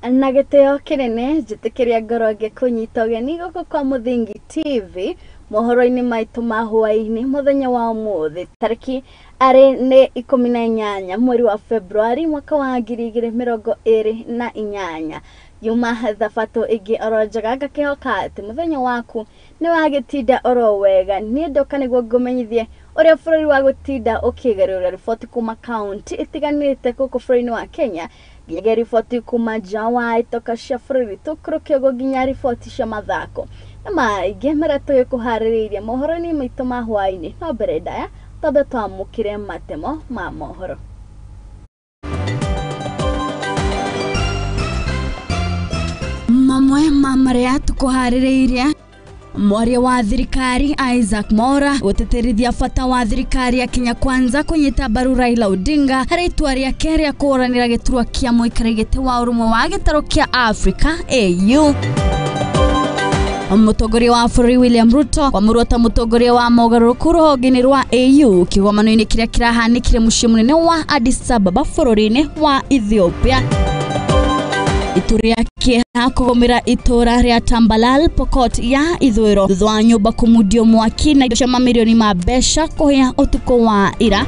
na giteo kinene njitikiria ngoro ngikunyita ugeni guku kwa Muthingi TV mohoro-ini maitu ma hwaini muthenya wa umuthi tariki ari ni 18 mweri wa Februari mwaka wa 2028 yuma thabato ingi oronjaga ngakihoka ati muthenya waku ni wagitinda oro wega ni ndoka niguo ngumenyithie uria bururi wa gutinda ukigarura riboti kuma county itiganite guku bururi wa Kenya nginya riboti kuma jawa itoka cia bururi tukurukia nginya riboti cia mathako na maingĩ marĩa tũkuharĩrĩirie mohoro-inĩ maitũ ma hwainĩ no mbere ndaya tũmbe twamũkĩre matemo ma mohoro. Mamwe ma marĩa tũkuharĩrĩirie mwaria wa thirikari Isaac Mwaura guteterithia bata wa thirikari ya Kenya Kwanza kunyita mbaru Raila Odinga harĩ itua rĩake rĩa kũhũranĩra gĩturwa kĩa mũikarĩri gĩtĩ wa ũrũmwe wa gĩtarũ kĩa Africa AU. Mutongoria wa bũrũri William Ruto kwamũrwo ta mutongoria wa mogarũrũku rũhonge-inĩ rwa AU kĩgomano-inĩ kĩrĩa kĩrahanĩkire mũciĩ mũnene wa Addis Ababa bũrũri-inĩ wa Ethiopia. Itua rĩake kũgomera itũra rĩa Tambalal Pokot ya ithũĩro thutha wa nyũmba kũmundio mwaki na indo cia mamirioni ma mbeca kũhĩa ũtukũ wa ira.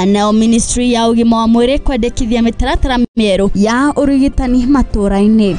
Nao ministry ya ũgima wa mwĩrĩ kwendekithia mĩtaratara mĩerũ ya ũrigitani matũra-inĩ.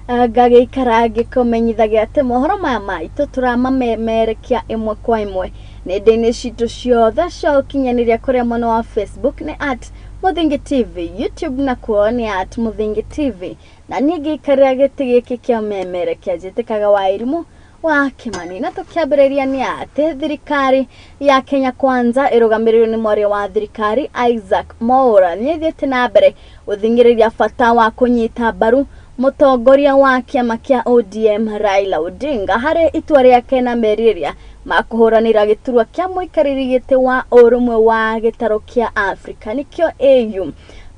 Ngagĩikara ngĩkũmenyithagia atĩ mohoro maya maitũ turamamemerekia ĩmwe kwa ĩmwe nenda-inĩ citũ ciothe cia ũkinyanĩria kũrĩa mwena wa Facebook nĩ @Muthingi TV, YouTube nakuo nĩ @Muthingi TV, na niĩ ngĩikarĩra gĩtĩ gĩkĩ kĩa memerekia njĩtĩkaga Wairimu wa Kimani. Na tũkĩambĩrĩria nĩ atĩ thirikari ya Kenya Kwanza ĩrũgamĩrĩirwo nĩ mwaria wa thirikari Isaac Mwaura nĩ ĩthiĩte na mbere gũthingĩrĩria bata wa kũnyita mbaru mutongoria wa kĩama kĩa ODM Raila Odinga harĩ itua rĩake na merirĩria ma kũhũranĩra gĩturwa kĩa mũikarĩri gĩtĩ wa ũrũmwe wa gĩtarũ kĩa Africa nĩkĩo AU.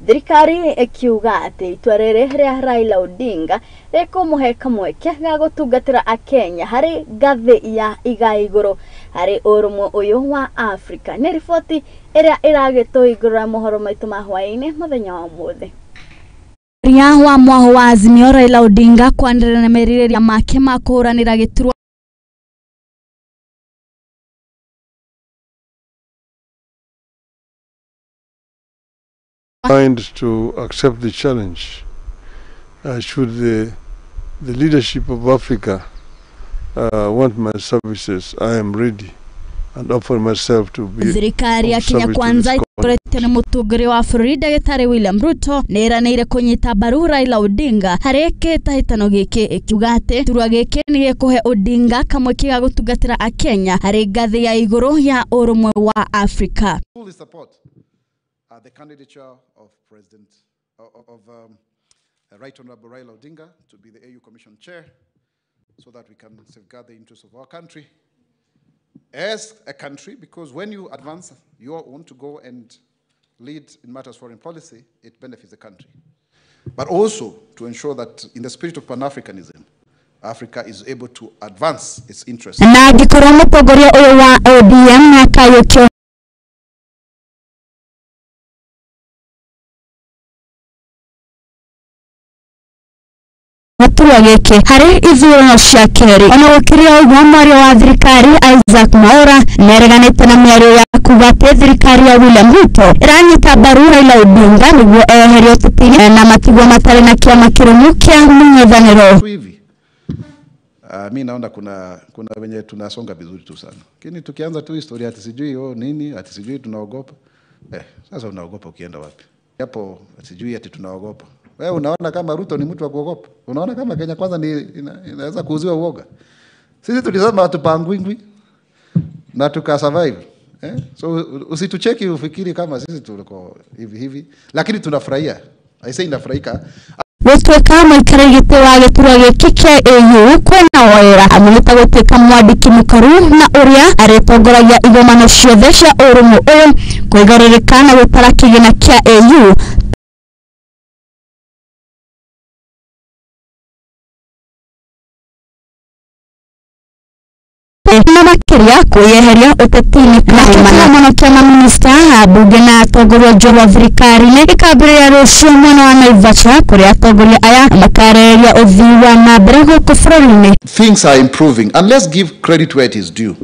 Thirikari ĩkiuga atĩ itua rĩrĩ rĩa Raila Odinga rĩkũmũhe kamweke ga gũtungatĩra akenya harĩ ngathĩ ya igũrũ harĩ ũrũmwe ũyũ wa Africa. Nĩ riboti ĩrĩa ĩragĩtũhingũrĩra mohoro maitũ ma hwaĩ-inĩ mũthenya wa ũmũthĩ. Ria wa mwaho wa Azimio Raila Odinga kwanĩrĩra na merirĩria make ma kũhũranĩra gĩturwa to accept the challenge. Should the leadership of Africa want my services, I am ready and offer myself to be. Thirikari ya Kenya Kwanza ĩkoretwo nĩ mũtongoria wa bũrũri Ndagĩtarĩ William Ruto nĩ ĩranĩire kũnyita mbaru Raila Odinga harĩ kĩhĩtahĩtano gĩkĩ ĩkiuga atĩ iturwa gĩkĩ nĩ gĩkũhe Odinga kamweke ga gũtungatĩra akenya harĩ ngathĩ ya igũrũ ya ũrũmwe wa Africa. Fully support the candidature of President Right Honorable Raila Odinga to be the AU Commission Chair so that we can safeguard the interests of our country as a country, because when you advance, you want to go and lead in matters of foreign policy, it benefits the country. But also to ensure that in the spirit of Pan-Africanism, Africa is able to advance its interests. Na ngĩkorwo mũtongoria ũyũ wa ODM na kayũkio gĩturwa gĩkĩ harĩ ithurano cia kerĩ. Ona gũkĩrĩ ũguo mwaria wa thirikari Isaac Mwaura nĩereganĩte na mĩario ya kuga atĩ thirikari ya William Ruto ĩranyita mbaru Raila Odinga nĩguo eherio ũteti-inĩ na matigwo matarĩ na kĩama kĩrũmu kĩa mũng'ethanĩro. Mimi naona kuna wenye tunasonga vizuri tu sana. Lakini tukianza tu historia ati sijui nini, ati sijui tunaogopa. Sasa unaogopa ukienda wapi? Hapo sijui ati tunaogopa. Wewe unaona kama Ruto ni mtu wa kuogopa? Unaona kama Kenya Kwanza inaweza kuuziwa uoga? Sisi tulisema hatupangwingwi na tukasurvive. So usitucheki ufikiri kama sisi tuliko hivi, lakini tunafurahia. I say nafurahika. Gũtuĩka mũikarĩri gĩtĩ wa gĩturwa gĩkĩ kĩa AU kwĩna wĩra amũnyita gũtuĩka mwandĩki mũkaru na ũrĩa arĩtongoragia igomano ciothe cia ũrũmwe ũyũ kwĩgarũrĩka na gũtara kĩgĩna kĩa AU. na makiria kuyeheria utetini kwa mwanamke na minista bunge na atongoria njorua thirikari-ini ikambĩrĩria rũciũ mwena wa Naivasha kuria atongoria aya makareria uthii wa na mbere gũkũ bũrũri-inĩ. Things are improving, and let's give credit where it is due.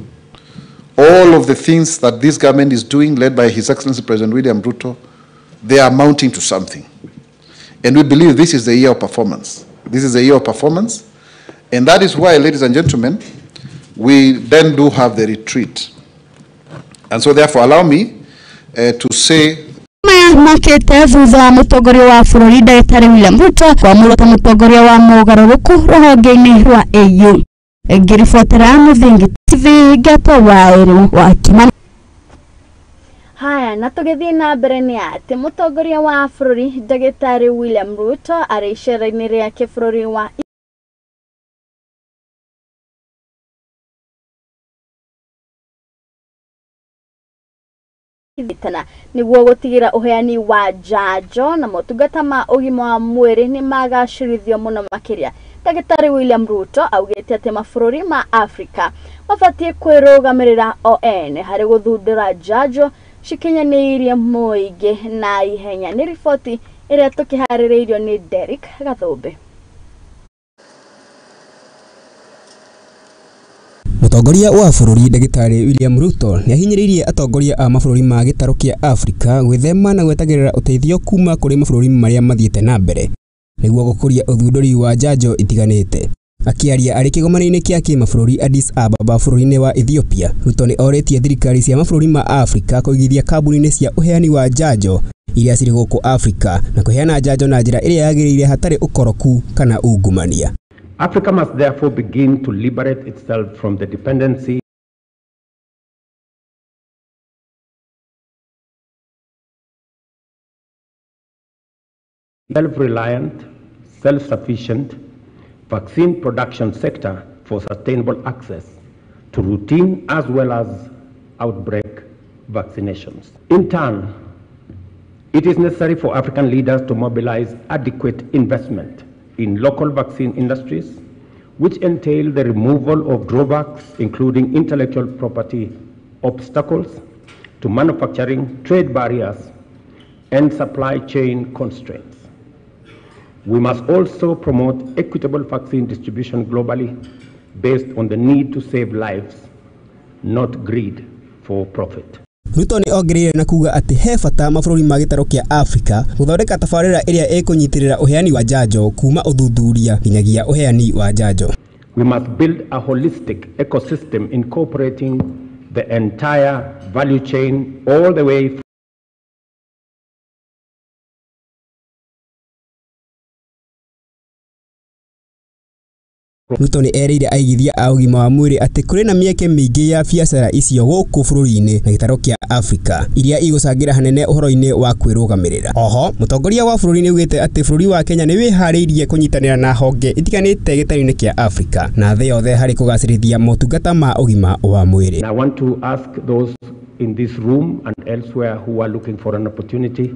All of the things that this government is doing, led by His Excellency President William Ruto, they are amounting to something. And we believe this is the year of performance. This is the year of performance. And that is why, ladies and gentlemen, we then do have the retreat. And so therefore, allow me to say makete thutha wa mũtongoria wa bũrũri Ndagĩtarĩ William Ruto kwamũrũta mũtongoria wa mogarũrũku rũhonge-inĩ rwa AU. Ngĩribotera Mũthingi TV Gato Waĩrũ wa Kimani. Haya, na tũgĩthiĩ na mbere nĩ atĩ mũtongoria wa bũrũri Ndagĩtarĩ William Ruto arĩ icera-inĩ rĩake bũrũri wa Itana nĩguo gũtigĩra ũheani wa njanjo na motungata ma ũgima wa mwĩrĩ nĩ magacĩrithio mũno makĩria. Ndagĩtarĩ William Ruto augĩte atĩ mabũrũri ma Afrika mabatiĩ kwĩrũgamĩrĩra o ene harĩ gũthundũra njanjo cikinyanĩirie mũingĩ na ihenya. Nĩ riboti ĩrĩa tũkĩharĩrĩirio nĩ Derek Gathũmbe. Mũtongoria wa bũrũri Ndagĩtarĩ William Ruto nĩ ahinyĩrĩirie atongoria a mabũrũri ma gĩtarũ kĩa Afrika gwĩthema na gwetagĩrĩra ũteithio kuma kũrĩ mabũrũri marĩa mathiĩte na mbere nĩguo gũkũria ũthundũri wa njanjo itiganĩte. Akĩaria arĩ kĩgomano-inĩ kĩa kĩmabũrũri Addis Ababa bũrũri-inĩ wa Ethiopia, Ruto nĩ orĩtie thirikari cia mabũrũri ma Afrika kũigithia kambuni-inĩ cia ũheani wa njanjo iria cirĩ gũkũ Afrika na kũheana njanjo na njĩra ĩrĩa yagĩrĩire hatarĩ ũkoroku kana ungumania. Africa must therefore begin to liberate itself from the dependency self-reliant, self-sufficient vaccine production sector for sustainable access to routine as well as outbreak vaccinations. In turn, it is necessary for African leaders to mobilize adequate investment in local vaccine industries, which entail the removal of drawbacks, including intellectual property obstacles to manufacturing, trade barriers, and supply chain constraints. We must also promote equitable vaccine distribution globally based on the need to save lives, not greed for profit. Ruto nĩ ongereire na kuga atĩ he bata mabũrũri ma gĩtarũ kĩa Afrika gũthondeka tabarĩra ĩrĩa ĩkũnyitĩrĩra ũheani wa njanjo kuma ũthuthuria nginyagia ũheani wa njanjo. We must build a holistic ecosystem incorporating the entire value chain all the way Ruto nĩ erĩire aigithia a ũgima wa mwĩrĩ atĩ kũrĩ na mĩeke mĩingĩ ya biacara icio gũkũ bũrũri-inĩ na gĩtarũ kĩa Afrika iria igũcangĩra hanene ũhoro-inĩ wa kwĩrũgamĩrĩra. Oho, mũtongoria wa bũrũri nĩ augĩte atĩ bũrũri wa Kenya nĩ wĩharĩirie kũnyitanĩra na honge itiganĩte gĩtarũ-inĩ kĩa Afrika na thĩ yothe harĩ kũgacĩrithia motungata ma ũgima wa mwĩrĩ. I want to ask those in this room and elsewhere who are looking for an opportunity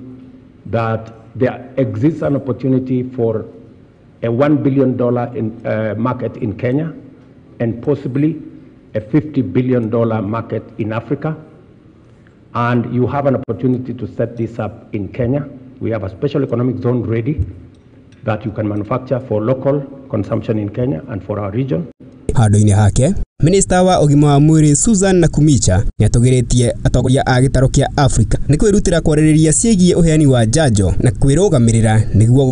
that there exists an opportunity for a $1 billion market in Kenya and possibly a $50 billion market in Africa. And you have an opportunity to set this up in Kenya. We have a special economic zone ready that you can manufacture for local consumption in Kenya and for our region. Handũ-inĩ hake, Minista wa ũgima wa mwĩrĩ Susan Nakumicha nĩ atũgĩrĩtie atongoria a gĩtarũ kĩa Afrika nĩ kwĩrutĩra kwarĩrĩria ciĩgiĩ ũheani wa njanjo na kwĩrũgamĩrĩra nĩguo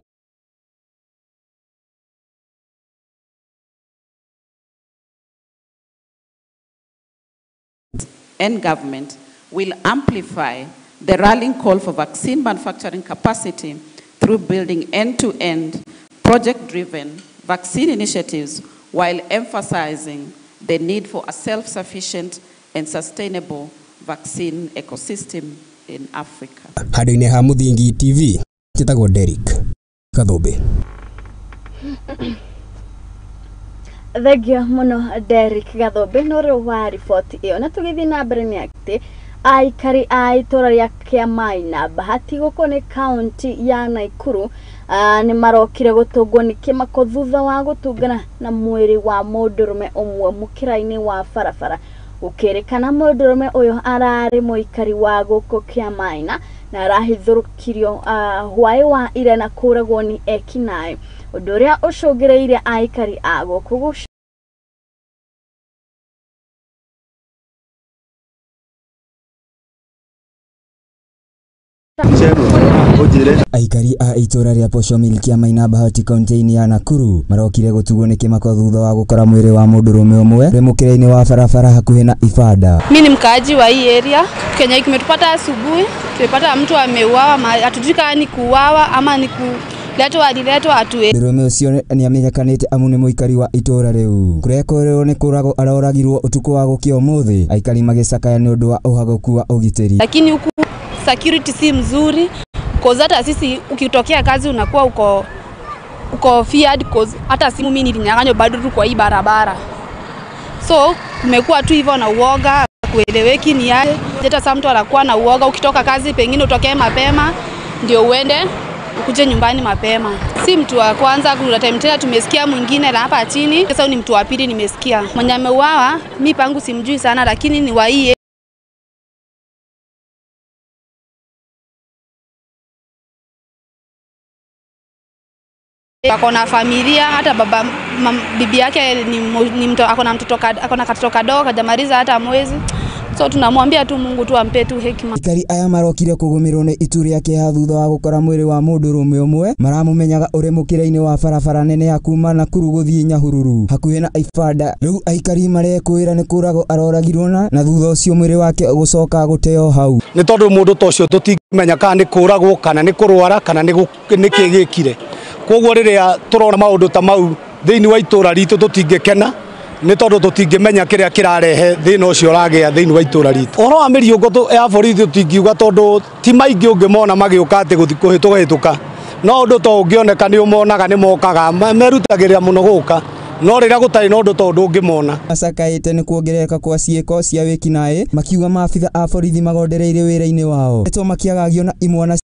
and government will amplify the rallying call for vaccine manufacturing capacity through building end-to-end project-driven vaccine initiatives while emphasizing the need for a self-sufficient and sustainable vaccine ecosystem in Africa. Handũ-inĩ ha Mũthingi TV, njĩtagwo Derek Gathũmbe. Thegio mũno Derek Gathũmbe no rĩu wa riboti ĩyo na tũgĩthiĩ na mbere nĩ atĩ aikari a itora ria Kiamaina bahati goko ni county ya Naikuru ni marokire gutungwo ni kimako thutha wa gutungana na mwiri wa mundurume umwe mukiraini wa farafara ukerekana mundurume uyo arari muikari wa goko Kiamaina na arahithurukirio hwai wa ira na kuragwo ni ekinae undu uria ucungireire aikari a goko aikari a itora ria Poshomil Kiamaina bahati kaunti ya Nakuru marokire gutugwo ni kimako thutha wa gukora mwiri wa mundurume umwe remukiraini wa farafara hakuhi na Ifada. Mimi ni mkaaji wa hii area. Kenya kimetupata asubuhi, tumepata mtu ameuawa, hatujui kama ni kuuawa ama ni aliletwa atue. Mundurume ucio ni amenyekanite amu ni muikari wa itora riu. Kurekorerwo ni kurago aroragirwo utuku wa gukio muthi aikari magicakaya ni undu wa uhagoku wa ugiteri. Lakini huku security si mzuri. Cause hata sisi ukitokea kazi unakuwa uko feared cause hata simu mimi nilinyang'anywa bado tu kwa hii barabara. So umekuwa tu hivyo na uoga kueleweki ni yale. Hata sasa mtu anakuwa na uoga ukitoka kazi pengine utokee mapema ndio uende ukuje nyumbani mapema. Si mtu wa kwanza kuna time tena tumesikia mwingine na hapa chini. Sasa ni mtu wa pili nimesikia. Mwenye ameuawa mimi pangu simjui sana lakini ni wa hii akona familia hata bibi yake ni mtu akona katoto kadogo hajamaliza hata mwezi. So tunamwambia tu Mungu tu ampe tu hekima. Aikari aya marokire kugumirwo ni ituri yake thutha wa gukora mwiri wa mundurume umwe maramumenyaga uri mukiraini wa farafara nene ya kuma Nakuru guthii Nyahururu hakuhi na Ifada. Riu aikari marekwira ni kurago aroragirwo na thutha ucio mwiri wake gucoka guteo hau. Ni tondu mundu tocio tutimenya kana ni kuragwo kana ni kurwara kana ni kigikire. Koguo riria turona maundu ta mau thiini wa itura ritu tutingekena ni tondu tutingimenya kiria kirarehe thina ucio ragia thiini wa itura ritu. Oro wa miriungo ya borithi tutingiuga tondu ti maingi ungimona magiuka ati guhituka no undu to ungioneka ni umonaga ni mokaga merutagirira muno guka no riria gutari no undu tondu ungimona. Macakaite ni kuongereka kwa ciiko cia wikinae makiuga maabitha a borithi magondereire wira-ini wao eto makiagagio na imwana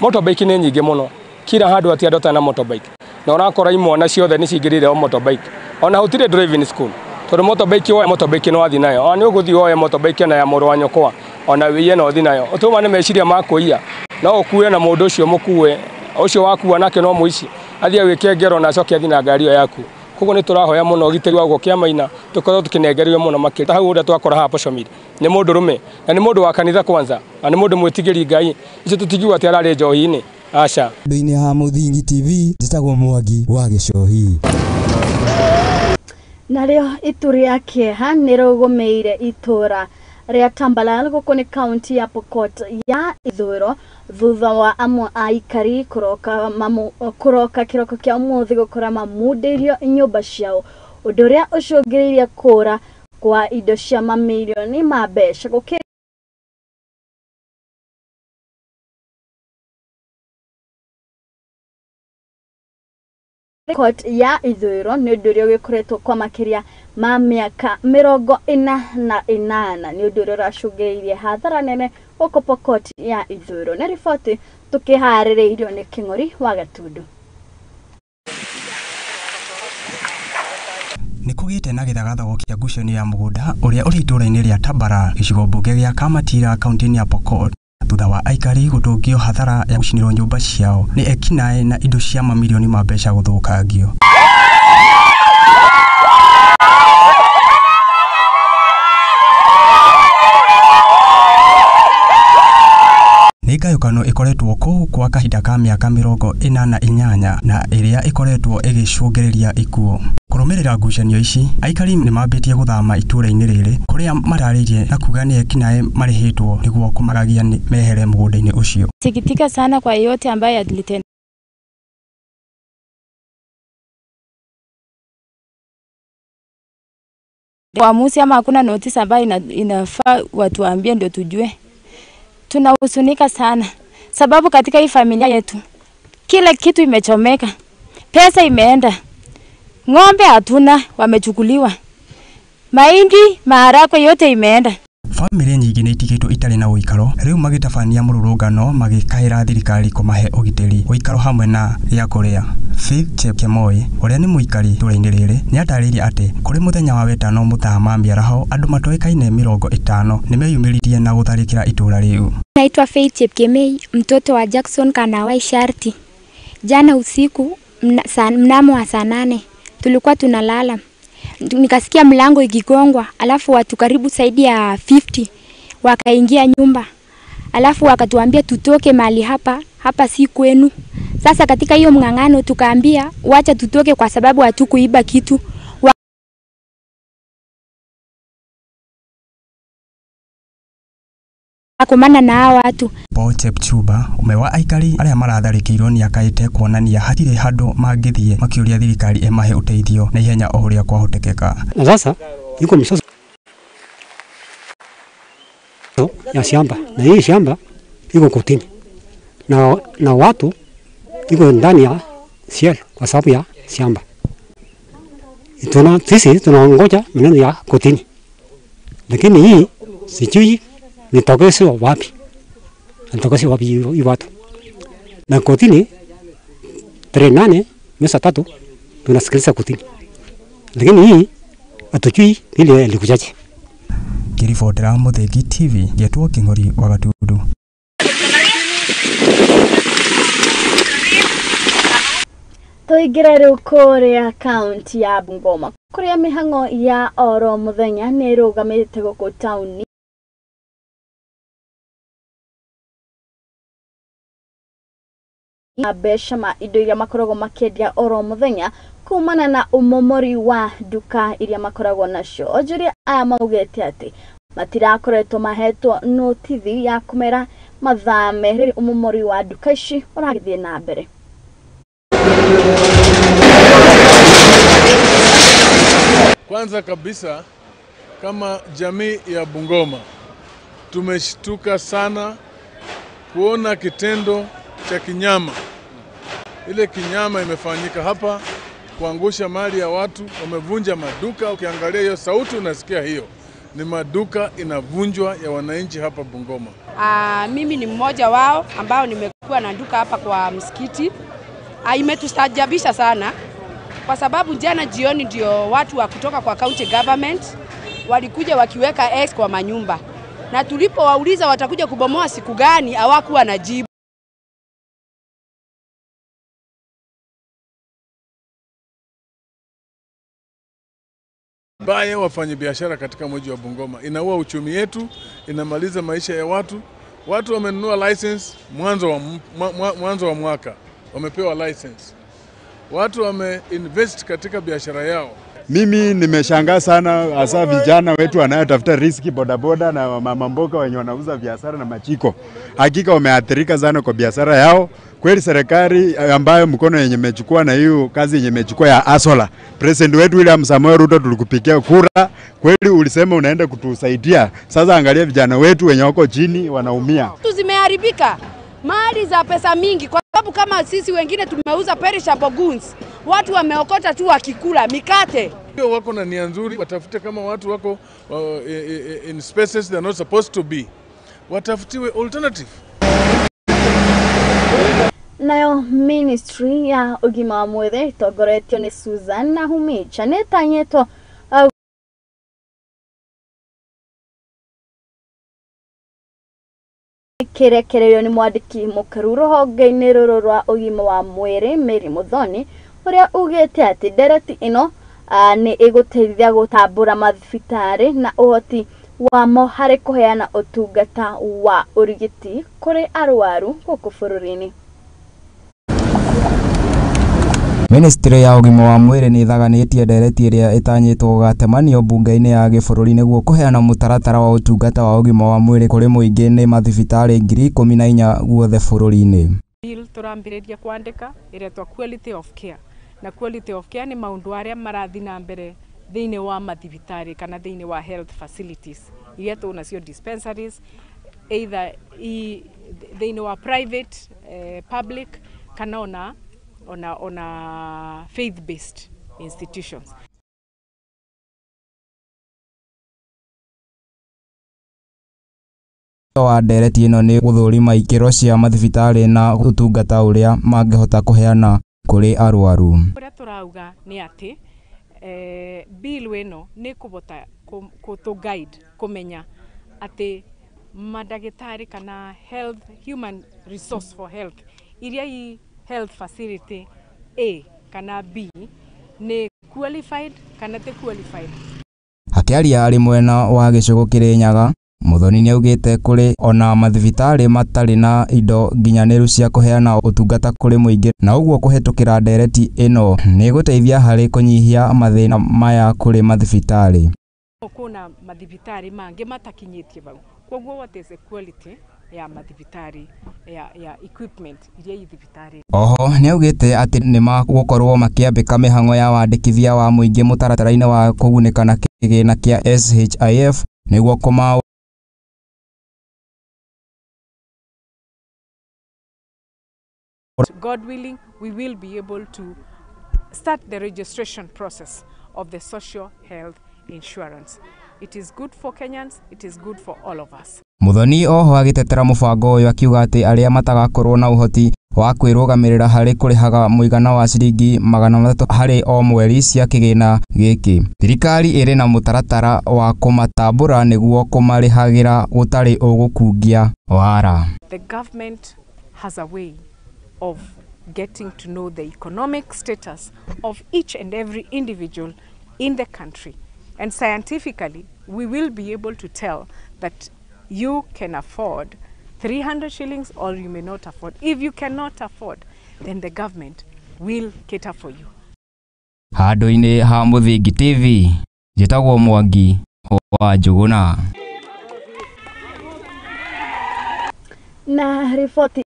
motorbike ni nyingi muno kila handu atiandota na motorbike na urakora imwana ciothe ni cingirire o motorbike ona hutire driving school tondu motorbike no athi nayo ona uguthi oye motorbike na ya muru wa nyokwa ona wiye no athi nayo utuma ni meciria makuia no ukuwe na mundu ucio mukuwe ucio wakuwa nake no muici athia wike ngero na acoke athi na ngari yo yaku. Koguo ni turahoya muno giteri wa gwo Kiamaina tukorwo tukinengererio muno makiri hau unda twakora ha Poshomil ni mundurume na ni mundu wa kanitha kwanza na ni mundu mwitigiri Ngai icio tutigiwa ati arari njohi-ini aca. Ndoini ha Muthingi TV njitagwo Mwangi wa Gicohi. Nario ituri ya Kieha nirugumeire itura ria Tambalala goko ni county ya Pokot ya Ithuro thutha wa amwe aikari kuroka kiroko kia umuthi gukora mamundirio nyumba ciao undu uria ucungiriire kura kwa indo cia mamilioni ma mbeca Pokot ya Ithuro ni undu uria gikoretwo kwa makiria ma miaka 48 ni undu uria uracungiriire hathara nene goko Pokot ya Ithuro. Na riboti tukiharireirio ni King'ori wa Gatundu. Ni kugite na githagathago kia ngucanio ya mugunda uria uri itura-ini ria Tambara gicigo mbunge gia Kamatira kaunti ya Pokot thutha wa aikari gutungio hathara ya gucinirwo nyumba ciao ni ekinae na indo cia mamilioni ma mbeca guthukangio. Nigayukano ikoretwo kuu kwa kahinda ka miaka 48 na iria ikoretwo igicungiriria ikuo. Kurumirira ngucanio ici aikari ni mambitie guthama itura-ini riri kuria mararirie na kuga ni ekinae marihitwo niguo kumaragia mehere mugunda-ini ucio. Sikitika sana kwa yote ambaye alitenda. Waamuzi ama hakuna notice ambayo inafaa watuambie ndio tujue. Tunahuzunika sana sababu katika hii familia yetu kila kitu imechomeka. Pesa imeenda. Ng'ombe hatuna, wamechukuliwa. Mahindi, maharagwe yote imeenda. Family nyingi nĩ itigĩtwo itarĩ na ũikaro rĩu magĩtabania mũrũrũngano magĩkaĩra thirikari kũmahe ũgitĩri ũikaro hamwe na ya kũrĩa. Faith Chepkemoi ũrĩa nĩ mũikari itũra-inĩ rĩrĩ nĩ atarĩirie atĩ kũrĩ mũthenya wa wetano mũtaha ma mĩaraho andũ matoĩkaine 50 nĩ meyumĩririe na gũtharĩkĩra itũra rĩu. Naitwa Faith Chepkemoi, mtoto wa Jackson Kanawai Sharti. Jana usiku mnamo wa saa 8 tulikuwa tunalala. Nikasikia mlango ikigongwa, alafu watu karibu zaidi ya 50 wakaingia nyumba. Alafu wakatuambia tutoke mahali hapa si kwenu. Sasa katika hiyo mng'ang'ano tukaambia wacha tutoke kwa sababu hatukuiba kitu. Wakomana na hao watu. Paul Chepchuba umwe wa aikari arĩa maratharĩkĩirwo nĩ akaĩte kuonania hatirĩ handũ mangĩthiĩ makĩũria thirikari ĩmahe ũteithio na ihenya o ũrĩa kwahotekeka. Na sasa yuko msoso ya shamba na hii shamba iko kotini na watu iko ndani ya shell kwa sababu ya shamba. Sisi tunaongoja maneno ya kotini, lakini hii sijui nitokeze wapi. Nitokeze wapi hii watu. Na kotini tarehe 8 mwezi wa 3 tunasikiliza kotini. Lakini hii hatujui ile ilikujaje. Kiribotera Muthĩgi TV Getwo Kĩng'ori wa Gatundu. Tuingĩre rĩu kũrĩa kaunti ya Bungoma kũrĩa mĩhang'o ya oro mũthenya nĩ ĩrũgamĩte gũkũ taũni na mbeca ma indo iria makoragwo makĩendia oro mũthenya kumana na umomori wa duka iria makoragwo nacio. Onjoria aya maugĩte atĩ matirakoretwo mahetwo notithi ya kumera mathame rĩrĩa umomori wa duka ici ũragĩthiĩ na mbere. Kwanza kabisa kama jamii ya Bungoma tumeshtuka sana kuona kitendo cha kinyama. Ile kinyama imefanyika hapa kuangusha mali ya watu, wamevunja maduka. Ukiangalia hiyo sauti unasikia hiyo ni maduka inavunjwa ya wananchi hapa Bungoma. Mimi ni mmoja wao ambao nimekuwa na duka hapa kwa msikiti. Imetustajabisha sana kwa sababu jana jioni ndio watu wa kutoka kwa county government walikuja wakiweka X kwa manyumba, na tulipowauliza watakuja kubomoa siku gani hawakuwa na jibu. Baya wafanyabiashara katika mji wa Bungoma inaua uchumi yetu, inamaliza maisha ya watu. Watu wamenunua license mwanzo wa mwaka, wamepewa license. Watu wameinvest katika biashara yao. Mimi nimeshangaa sana hasa vijana wetu wanayotafuta riziki bodaboda na mama mboga wenye wanauza biashara na machiko. Hakika wameathirika sana kwa biashara yao. Kweli serikali ambayo mkono yenye imechukua na hiyo kazi yenye imechukua ya Asola. President wetu William Samoei Ruto tulikupigia kura. Kweli ulisema unaenda kutusaidia. Sasa angalia vijana wetu wenye wako chini wanaumia. Tu zimeharibika. Mali za pesa mingi kwa sababu kama sisi wengine tumeuza perishable goods. Watu wameokota tu wakikula mikate. Hiyo wako na nia nzuri, watafute kama watu wako in spaces they are not supposed to be. Watafutiwe alternative. Nayo ministry ya ugima wa mwĩrĩ itongoretio nĩ Susan Nakhumicha nĩtanyĩtwo kirekererio nĩ mwandĩki mũkũrũ rũhonge-inĩ rũrũ rwa ugima wa mwĩrĩ Mary Muthoni ũrĩa ugĩte atĩ ndereti ĩno nĩ ĩgũteithia gũtambũra mathibitarĩ na ũhoti wamo harĩ kũheana ũtungata wa ũrigiti kũrĩ arwaru gũkũ bũrũri-inĩ. Ministry ya ugima wa mwĩrĩ nĩ ithaganĩtie ndereti ĩrĩa ĩtanyĩtwo gũgatemanio bunge-inĩ ya gĩbũrũri nĩguo kũheana mũtaratara wa ũtungata wa ugima wa mwĩrĩ kũrĩ mũingĩ nĩ mathibitarĩ 14,000 guothe bũrũri-inĩ. Bill turambĩrĩria kwandĩka ĩrĩa twa quality of care, na quality of care nĩ maũndũ arĩa marathi na mbere thĩinĩ wa mathibitarĩ kana thĩinĩ wa health facilities iria tunacio dispensaries either thĩinĩ wa private public kana ona on a faith-based institutions. Wa ndereti ĩno nĩ gũthũrima ikĩro cia mathibitarĩ na ũtungata ũrĩa mangĩhota kũheana kũrĩ arwaru. Ũrĩa tũrauga nĩ atĩ bill ĩno nĩ kũbota kũtũ guide kũmenya atĩ madagĩtarĩ kana health human resource for health iria i health facility A kana B nĩ qualified kana te qualified. Akĩaria arĩ mwena wa gĩcigo Kĩrĩnyaga, Muthoni nĩaugĩte kũrĩ ona mathibitarĩ matarĩ na indo nginyanĩru cia kũheana ũtungata kũrĩ mũingĩ, na ũguo kũhetũkĩra ndereti ĩno nĩ gũteithia harĩ kũnyihia mathĩna maya kũrĩ mathibitarĩ. Kuna mathibitarĩ mangĩ matakinyĩtie bau, koguo what is the quality ya mathibitarĩ ya equipment iria i thibitarĩ. Oho nĩaugĩte atĩ nĩ magũkorwo makĩambĩka mĩhang'o ya wandĩkithia wa mũingĩ mũtaratara-inĩ wa kũgunĩka na kĩgĩna kĩa SHIF nĩguo kũma God willing, we will be able to start the registration process of the social health insurance. It is good for Kenyans, it is good for all of us. Muthoni oho agĩtetera mũbango ũyũ akiuga atĩ arĩa matagakorwo na ũhoti wa kwĩrũgamĩrĩra harĩ kũrĩhaga mũigana wa ciringi 300 harĩ o mweri cia kĩgĩna gĩkĩ, thirikari ĩrĩ na mũtaratara wa kũmatambũra nĩguo kũmarĩhagĩra gũtarĩ ũgũkungia wara. The government has a way of getting to know the economic status of each and every individual in the country. And scientifically, we will be able to tell that you can afford 300 shillings or you may not afford. If you cannot afford, then the government will cater for you. Handũ-inĩ ha Mũthingi TV, njĩtagwo Mwangi wa Njũgũna. Na ripoti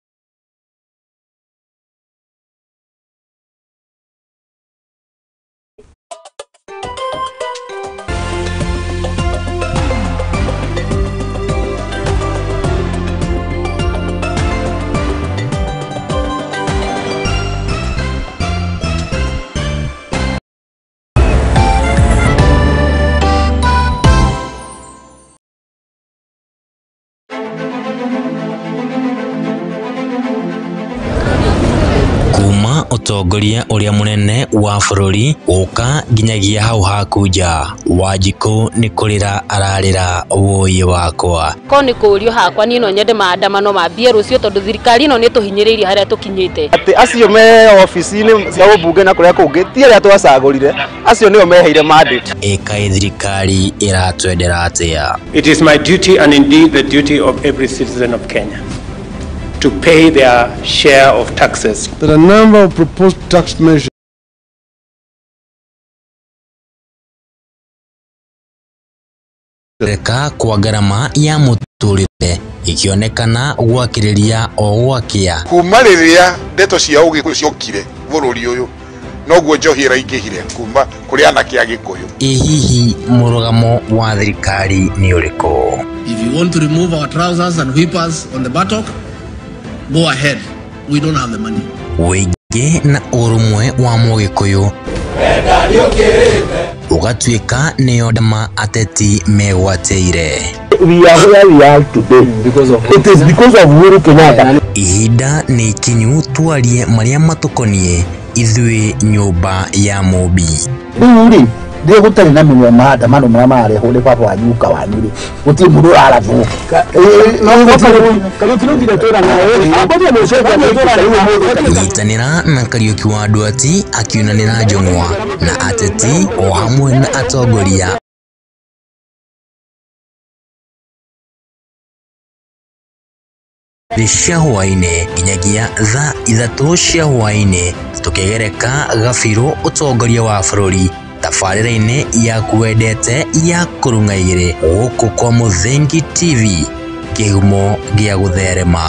Utongoria uria munene wa bururi uka nginyagia hau hakuja Wanjikũ ni kurira ararira woyi wakwa ko ni kurio hakwa ni no nyende maandamano mambie rucio tondu thirikari no ni tuhinyiririe haria tukinyite ati acio me ofici-ini cia ubunge na kuria kungi ti aria twacagurire acio nio meheire mandate ikaĩ thirikari iratwendera atia. It is my duty and indeed the duty of every citizen of Kenya to pay their share of taxes. There are a number of proposed tax measures reka kwa garama ya muturire ikionekana gwakiriria o gwakia kuma riria ndeto cia Ũgĩkũyũ ciokire bururi uyu noguo njohi iraingĩhire kuma kuri anake a Gĩkũyũ. Hihi murugamo wa thirikari ni ũrĩkũ? If you want to remove our trousers and whippers on the buttock, go ahead. We don't have the money. Wĩingĩ na ũrũmwe wa Mũgĩkũyũ ũgatuĩka nĩyo ndama ateti megwatĩire. We are where we are today because of it is because of Uhuru Kenyatta. Ihinda nĩ ikinyu twarie marĩa matũkoniĩ ithuĩ nyũmba ya Mũmbi. Rĩu ndiye gutari na mĩnywa maandamano marĩa marehwo nĩ baba wa nyuka wanyu rĩ gũtirĩ mũndũ ũrarathwo nyitanĩra na Kariuki wa Ndwati akiunanĩra Njũng'wa na ateti o hamwe na atongoria cia hwainĩ nginyagia thaa 3 cia hwainĩ tũkĩgereka Gabirũ ũtongoria wa bũrũri tabarĩra-inĩ ya kwendete ya kũrung'a igĩrĩ gũkũ kwa Mũthingi TV kĩhumo gĩa gũtherema.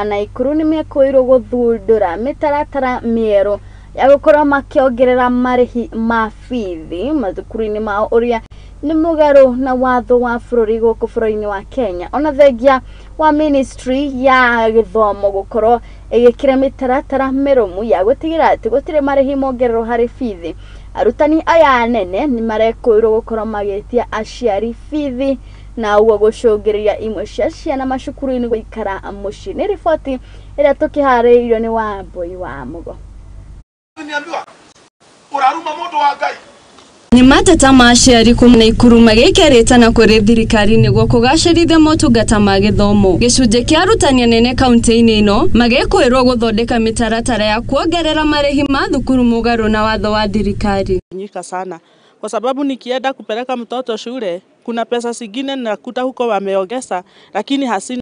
Naikuru nimekwirwo guthundura mitaratara mieru ya gukorwo makiongerera marihi ma bithi mathukuru-ini mao uria ni mugaru na watho wa bururi guku bururi-ini wa Kenya. Ona thengia wa ministry ya githomo gukorwo igikira mitaratara mirumu ya gutigira ati gutire marihi mongerero hari bithi. Arutani aya nene ni marekwirwo gukorwo magitia aciari bithi na ugo gucungiria imwe cia ciana macukuru-ini guikara mucii. Ni riboti iria tukihariirio ni Wambui wa Mugo. Ni mateta ma aciari kuma Naikuru magikiritana kuri thirikari niguo kugacirithia motungata ma githomo. Gicunji kia arutani anene kaunti-ini ino magikwirwo guthondeka mitaratara ya kuongerera marihi ma thukuru mugaru na watho wa thirikari. Nyika sana kwa sababu nikienda kupeleka mtoto shule kuna pesa zingine nakuta huko wameongeza lakini hasina.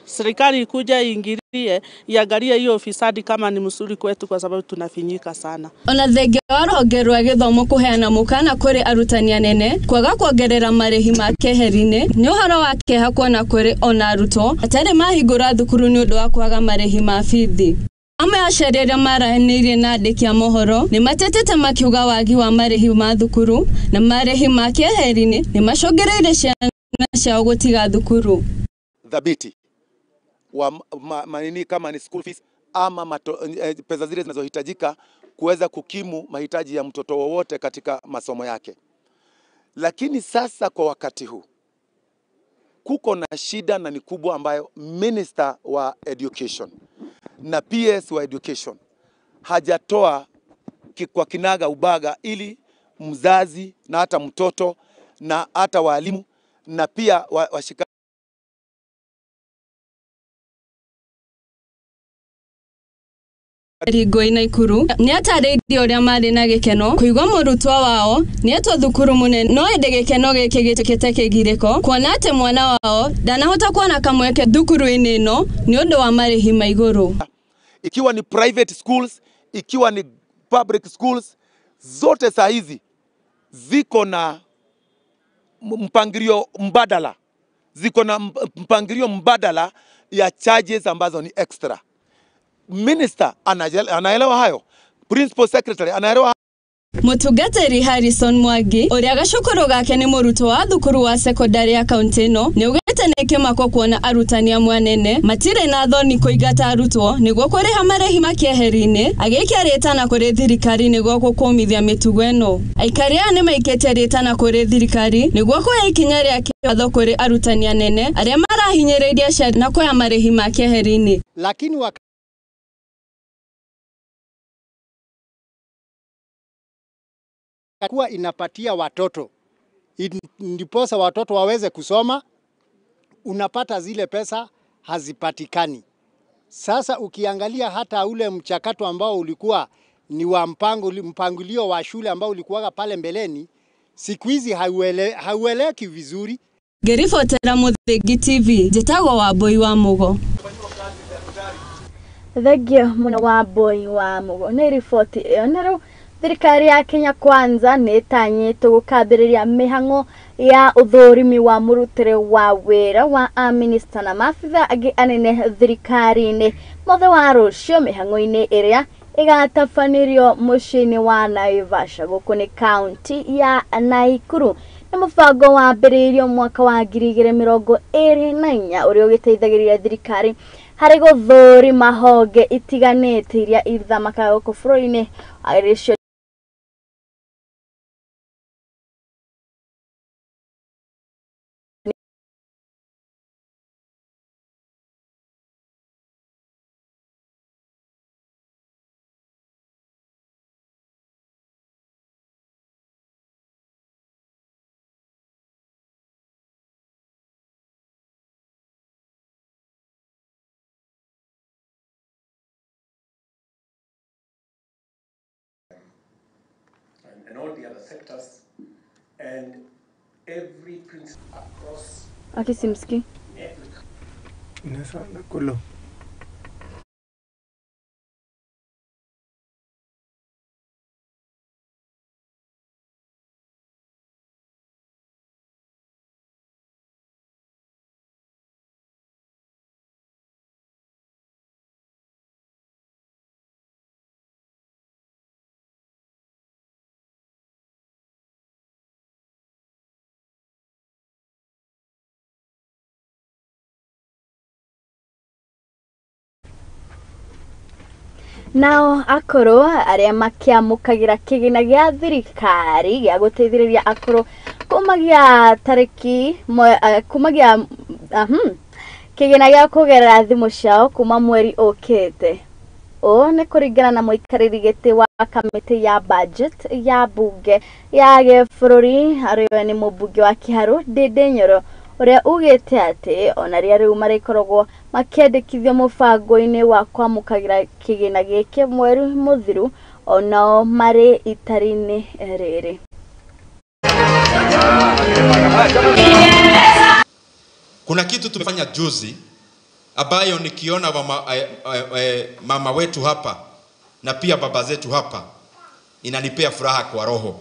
Serikali ikuja iingilie iangalie hiyo ufisadi kama ni msuri kwetu kwa sababu tunafinyika sana. Ona thengia wa rũhonge rwa gĩthomo kũheana mũkana kũrĩ arutani anene kwaga kuongerera marĩhi ma keheri-inĩ nĩ ũhoro wa kĩeha kuona kũrĩ ona arutwo atarĩ mahingũra thukuru nĩ ũndũ wa kwaga marĩhi ma bithi. Amwe aciari arĩa maranĩirie na andĩki a mohoro nĩ matetete makiuga wagi wa marĩhi ma thukuru na marĩhi ma keheri-inĩ nĩ macũngĩrĩire ciana ciao gũtiga thukuru. Thabiti wa manini kama ni school fees ama pesa zile zinazohitajika kuweza kukimu mahitaji ya mtoto wowote katika masomo yake. Lakini sasa kwa wakati huu kuko na shida na ni kubwa ambayo Minister wa Education na PS wa Education hajatoa kwa kinaga ubaga ili mzazi na hata mtoto na hata walimu na pia washika Ngoi Naikuru ni atarĩirie ũrĩa marĩ na gĩkeno kũigua mũrutwo wao nĩ etwo thukuru mũnene no ĩndĩ gĩkeno gĩkĩ gĩtukĩte kĩgirĩko kuona atĩ mwana wao ndanahota kuona kamweke thukuru-inĩ ĩno nĩ ũndũ wa marĩhi ma igũrũ. Ikiwa ni private schools, ikiwa ni public schools, zote saa hizi ziko na mpangilio mbadala, ya charges ambazo ni extra. Minister anaelewa hayo, Principal Secretary anaelewa. Mutungatĩri Harrison Mwangi ũrĩa gacukuru gake nĩ mũrutwo wa thukuru wa secondary ya kaunti ĩno nĩ ugĩte nĩ kĩmako kuona arutani amwe anene matirĩ na thoni kũingata arutwo nĩguo kũrĩha marĩhi ma kĩeheri-inĩ agĩikia rĩtana kũrĩ thirikari nĩguo gũkũmithia mĩtugo ĩno. Aikari aya nĩ maikĩtie rĩtana kũrĩ thirikari nĩguo kuoya ikinya rĩa kĩwatho kũrĩ arutani anene arĩa marahinyĩrĩria ciana na kuoya marĩhi ma kĩeheri-inĩ. Lakini kuwa inapatia watoto ndiposa watoto waweze kusoma, unapata zile pesa hazipatikani. Sasa ukiangalia hata ule mchakato ambao ulikuwa ni wa mpangilio wa shule ambao ulikuwa pale mbeleni, siku hizi haueleki vizuri. Ngĩribotera Mũthingi TV njĩtagwo Wambui wa Mugo. Thengio mũno Wambui wa Mugo nĩ riboti ĩyo. Na rĩu thirikari ya Kenya Kwanza nĩ ĩtanyĩtwo gũkambĩrĩria mĩhang'o ya ũthũrimi wa mũrutĩre wa wĩra wa minister na maabitha angĩ anene thirikari-inĩ mothe wa rũciũ mĩhang'o-inĩ ĩrĩa ĩgatabanĩrio mũciĩ-inĩ wa Naivasha gũkũ nĩ kaunti ya Naikuru. Nĩ mũbango wambĩrĩirio mwaka wa 2024 ũrĩa ũgĩteithagĩrĩria thirikari harĩ gũthũrima honge itiganĩte iria ithamakaga gũkũ bũrũri-inĩ arĩcio and all the other sectors and every principle across Akisimski. Nasa Nao akoro aria makiamukagira kigina gia thirikari gia guteithiriria akoro kumagia tariki kumagia kigina gia kugerera thimu ciao kuma mweri ukite. O nĩ kũringana na mũikarĩri gĩtĩ wa kamĩtĩ ya budget ya bunge ya gĩbũrũri arĩwe nĩ mũmbunge wa Kiharu Ndindi Nyoro ũrĩa ugĩte atĩ ona rĩu marĩkoragwo makĩandĩkithio mũbango-inĩ wa kwamũkagĩra kĩgĩna gĩkĩ mweri mũthiru onao marĩ itari-inĩ rĩrĩ. Kuna kitu tumefanya juzi ambayo nikiona mama wetu hapa na pia baba zetu hapa inanipea furaha kwa roho.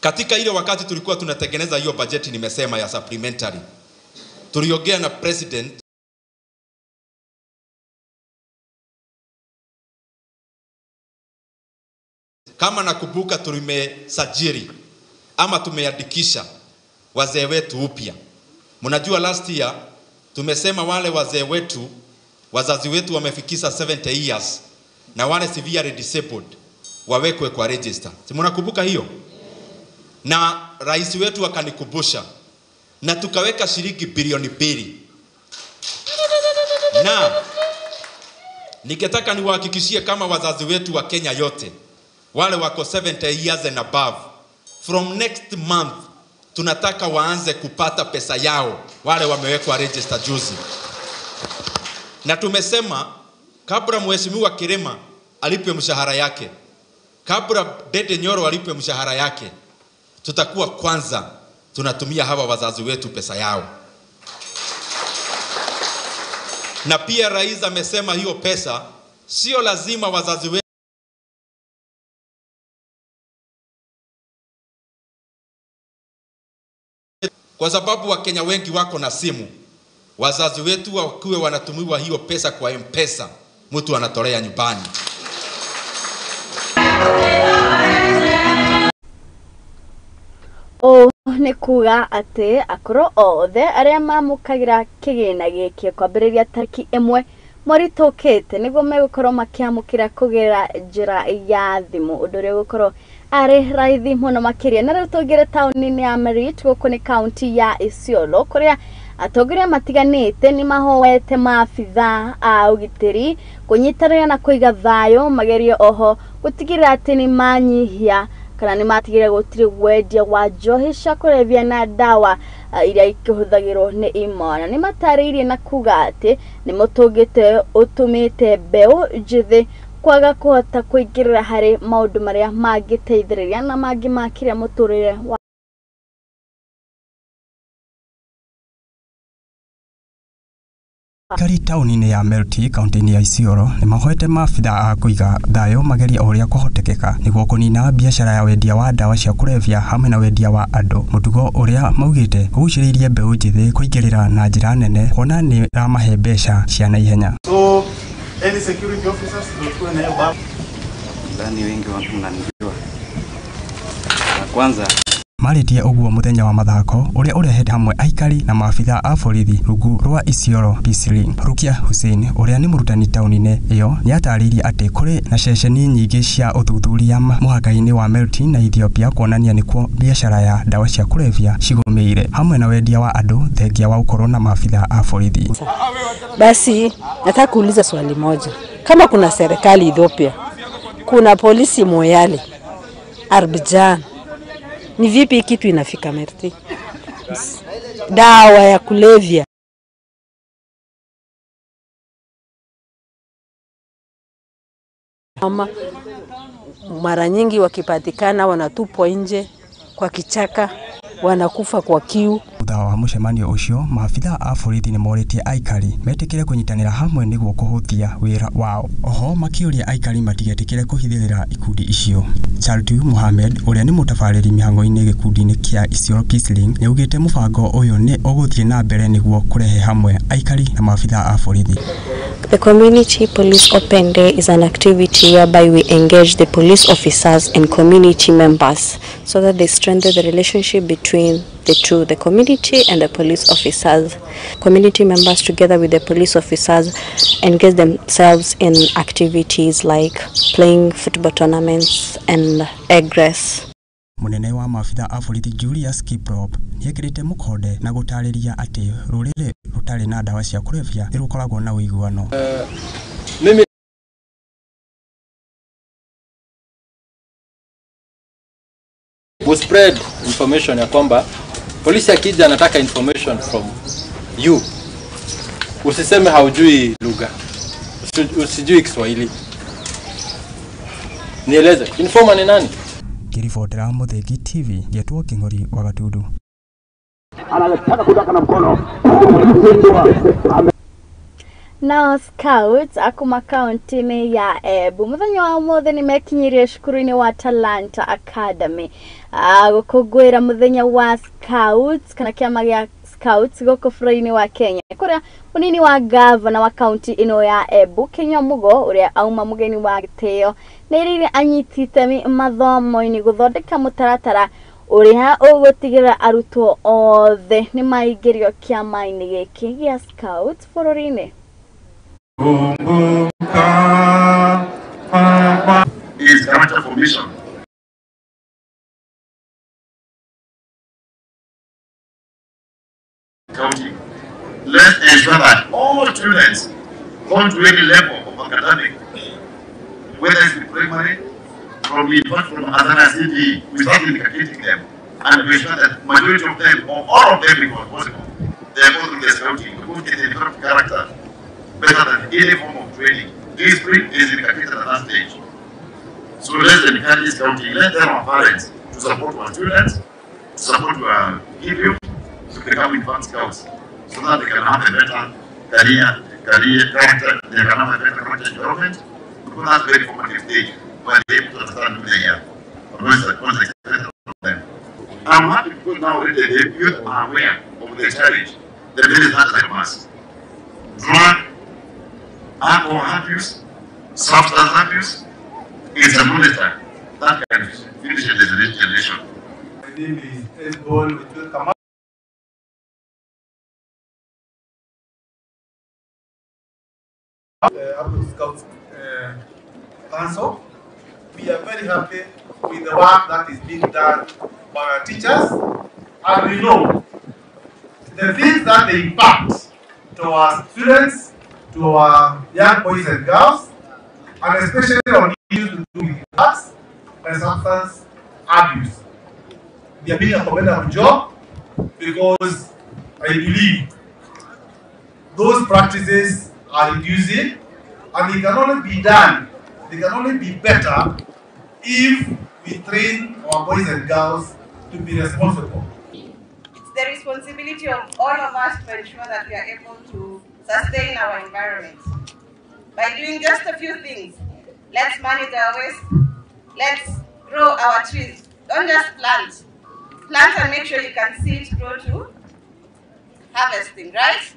Katika ile wakati tulikuwa tunatengeneza hiyo bajeti nimesema ya supplementary, tuliongea na president kama nakumbuka, tulimesajili ama tumeandikisha wazee wetu upya. Mnajua last year tumesema wale wazee wetu, wazazi wetu wamefikisha 70 years na wale severely disabled wawekwe kwa register. Si mnakumbuka hiyo? Na rais wetu akanikumbusha na tukaweka shilingi bilioni 2. Na ningetaka niwahakikishie kama wazazi wetu wa Kenya yote wale wako 70 years and above, from next month tunataka waanze kupata pesa yao wale wamewekwa register juzi. Na tumesema kabla mheshimiwa Kirema alipe mshahara yake, kabla Ndindi Nyoro alipe mshahara yake, tutakuwa kwanza tunatumia hawa wazazi wetu pesa yao. Na pia rais amesema hiyo pesa sio lazima wazazi wetu, kwa sababu Wakenya wengi wako na simu. Wazazi wetu wakiwe wanatumiwa hiyo pesa kwa M-Pesa, mtu anatolea nyumbani. O nĩ kuga atĩ akoro othe arĩa mamũkagira kĩgĩna gĩkĩ kwambĩrĩria tariki 1 mweri tũkĩte nĩguo megũkorwo makĩamũkĩra kũgerera njĩra ya thimũ, ũndũ ũrĩa ũgũkorwo arĩ raithi mũno makĩria. Na rĩu tũngĩre taũni-inĩ ya Merit gũkũ nĩ kaunti ya Isiolo kũrĩa atongoria matiganĩte nĩ mahoete maabitha a ũgitĩri kũnyitanĩra na kũiga thayũ, magerie oho gũtigĩrĩra atĩ nĩ manyihia kana nĩ matigĩrĩra gũtirĩ wendia wa njohi cia kũrebia na ndawa iria ikĩhũthagĩrwo nĩ imwana. Nĩ matarĩirie na kuga atĩ nĩ mũtũngĩte ũtũmĩte mbeũ njĩthĩ kwaga kũhota kũingĩrĩra harĩ maũndũ marĩa mangĩteithĩrĩria na mangĩ makĩria mũtũrĩre wa Kari taũni-inĩ ya Merit kaunti-inĩ ya Isiolo nĩ mahoete maabitha a kũiga thayũ mageria ũrĩa kwahotekeka nĩguo kũnina biacara ya wendia wa ndawa cia kũrebia hamwe na wendia wa andũ, mũtugo ũrĩa maugĩte ũgucĩrĩirie mbeũ njĩthĩ kũingĩrĩra na njĩra nene kuona nĩ ramahe mbeca cia naihenya. So any security officers tulikuwa na hiyo baba ndani, wengi watu mnanijua. Na kwanza Maritie ũguo mũthenya wa mathako ũrĩa ũrehete hamwe aikari na maabitha a borithi rungu rwa Isiolo Peace Link. Rukia Hussein ũrĩa nĩ mũrutani taũni-inĩ ĩyo nĩ atarĩirie atĩ kũrĩ na ceceni nyingĩ cia ũthuthuria mũhaka-inĩ wa Merit na Ethiopia kuonania nĩkuo biacara ya ndawa cia kũrebia cigũmĩire hamwe na wendia wa andũ thengia wa gũkorwo na maabitha a borithi. Basi nataka kuuliza swali moja, kama kuna serikali Ethiopia, kuna polisi Moyale, Arbjan, ni vipi kitu inafika Merit? Dawa ya kulevya ama mara nyingi wakipatikana wanatupwa nje kwa kichaka, wanakufa kwa kiu. Thutha wa mũcemanio ũcio maabitha a borithi nĩ morĩtie aikari metĩkĩre kũnyitanĩra hamwe nĩguo kũhũthia wĩra wao. Oho makĩũria aikari matigetĩkĩre kũhithĩrĩra ikundi icio. Charity Mohamed ũrĩa nĩ mũtabarĩri mĩhang'o-inĩ gĩkundi-inĩ kĩa Isiolo Peace Link nĩ augĩte mũbango ũyũ nĩ ũgũthiĩ na mbere nĩguo kũrehe hamwe aikari na maabitha a borithi. The Community Police Open Day is an activity whereby we engage the police officers and community members so that they strengthen the relationship between the two, the community and the police officers. Community members together with the police officers engage themselves in activities like playing football tournaments and egg race. Munene wa maabitha a borithi Julius Kiprop niekirite mukonde na gutariria ati rurire rutari na dawa cia kulevya irukoragwo na uiguano. Mimi we spread information ya kwamba polisi akija anataka information from you. Usiseme haujui lugha. Usijui Kiswahili. Nieleze, informa ni nani? Kirifotera Muthegi TV, Getwo King'ori wa Gatundu. Anataka kudaka na mkono. Na Scouts akuma kaunti ya Embu muthenya wa mothe ni mekinyirie cukuru-ini wa Talanta Academy gukungwira muthenya wa Scouts kana kiama gia Scouts goko bũrũri-inĩ wa Kenya kuria munini wa governor wa kaunti ino ya Embu Kenya Mugo uria auma mugeni wa giteo nirire anyitite mathomo-ini guthondeka mutaratara uria ugutigirira arutwo othe ni maingirio kiama-ini giki gia Scouts bũrũri-ini. Is character formation. Counting. Let's ensure that all students come to any level of academic, whether it's in primary, from Azana City, we start indicating them, and we ensure that majority of them, or all of them, if possible, they are going to the scouting, because they develop character better than any form of training. This spring is indicated at that stage. So let's encourage scouting, let them our parents to support our students, to support our people to become advanced scouts, so that they can have a better career character, they can have a better character development, because that's very formative stage when they're able to understand who they are, or what is the expected of them. I'm happy because now already the youth are aware of the challenge that there is not like mass. Drug, alcohol abuse, substance abuse, is a monitor that can finish the generation. My name is Esbol Kamau. Abu Scouts Council. We are very happy with the work that is being done by our teachers, and we know the things that they impact to our students, to our young boys and girls, and especially on issues to do with drugs and substance abuse. They are doing a commendable job because I believe those practices are reducing, and they can only be done, they can only be better if we train our boys and girls to be responsible. It's the responsibility of all of us to ensure that we are able to sustain our environment by doing just a few things. Let's manage our waste. Let's grow our trees. Don't just plant. Plant and make sure you can see it grow to harvesting, right?